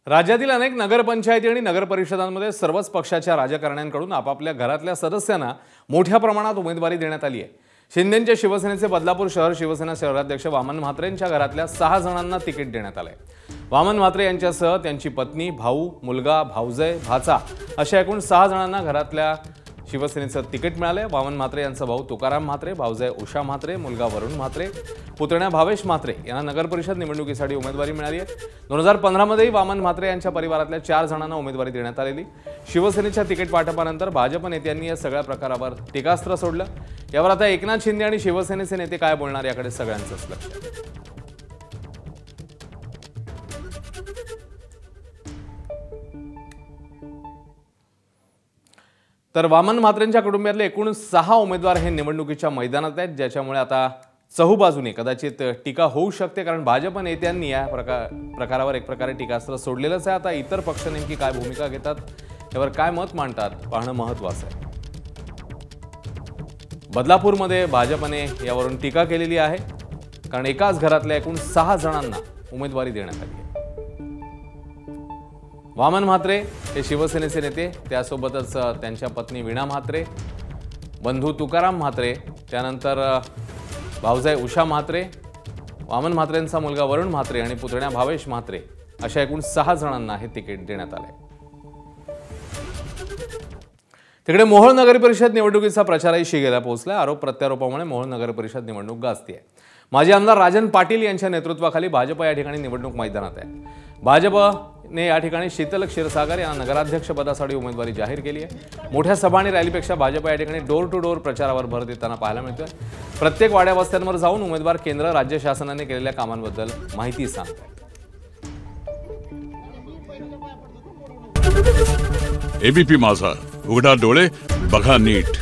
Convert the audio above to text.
राज्यातील अनेक नगरपंचायती आणि नगरपरिषदांमध्ये सर्वच पक्षाच्या राजकारण्यांकडून आपापल्या घरातल्या सदस्यांना मोठ्या प्रमाणात उमेदवारी देण्यात आली आहे। शिंदेंच्या शिवसेनेचे बदलापूर शहर शिवसेना शहराध्यक्ष वामन म्हात्रेंच्या घरातल्या 6 जणांना तिकीट देण्यात आले। वामन म्हात्रे यांच्यासह त्यांची पत्नी, भाऊ, मुलगा, भाऊजय, भाचा अशा एकूण 6 जणांना घरातल्या शिवसेनेचं तिकीट मिळाले। वामन म्हात्रे यांचा भाऊ तुकाराम म्हात्रे, भाऊजय उषा म्हात्रे, मुलगा वरुण म्हात्रे, पुतण्या भावेश म्हात्रे यांना नगरपरिषद निवडणुकीसाठी उमेदवारी मिळाली आहे। 2015 मध्येही वामन म्हात्रे यांच्या परिवारातल्या 4 जणांना उमेदवारी देण्यात आलेली। शिवसेनेच्या तिकीट वाटपानंतर भाजप नेत्यांनी या सगळ्या प्रकारावर टीकास्त्र सोडलं। यावर आता एकनाथ शिंदे आणि शिवसेनेचे नेते काय बोलणार याकडे सगळ्यांचंच लक्ष आहे। तर वामन म्हात्रेंच्या कुटुंबातले एकूण 6 उमेदवार हे निवडणुकीच्या मैदानात आहेत, ज्याच्यामुळे आता चहूबाजूने कदाचित टीका होऊ शकते, कारण भाजप नेत्यांनी या प्रकारावर एक प्रकारे टीकास्त्र सोडलेलंच आहे। आता इतर पक्ष नेमकी काय भूमिका घेतात, यावर काय मत मांडतात पाहणं महत्त्वाचं आहे। बदलापूरमध्ये भाजपने यावरून टीका केलेली आहे, कारण एकाच घरातल्या एकूण 6 जणांना उमेदवारी देण्यात आली आहे। वामन म्हात्रे हे शिवसेनेचे नेते, त्यासोबतच त्यांच्या पत्नी वीणा म्हात्रे, बंधू तुकाराम म्हात्रे, त्यानंतर भाऊजाई उषा म्हात्रे, वामन म्हात्रेंचा मुलगा वरुण म्हात्रे आणि पुतण्या भावेश म्हात्रे अशा एकूण 6 जणांना हे तिकीट देण्यात आले। तिकडे मोहोळ नगर परिषद निवडणुकीचा प्रचारही शिगेला पोहोचला। आरोप प्रत्यारोपामुळे मोहोळ नगर परिषद निवडणूक गाजते। माजी आमदार राजन पाटील यांच्या नेतृत्वाखाली भाजप या ठिकाणी निवडणूक मैदानात आहे। भाजपने या ठिकाणी शीतल क्षीरसागर यांना नगराध्यक्ष पदासाठी उमेदवारी जाहीर केली आहे। मोठ्या सभा आणि रॅलीपेक्षा भाजप या ठिकाणी डोर टू डोर प्रचारावर भर देताना पाहायला मिळतोय। प्रत्येक वाड्या वस्त्यांवर जाऊन उमेदवार केंद्र राज्य शासनाने केलेल्या कामांबद्दल माहिती सांगतात। एबीपी माझा, उघडा डोळे बघा नीट।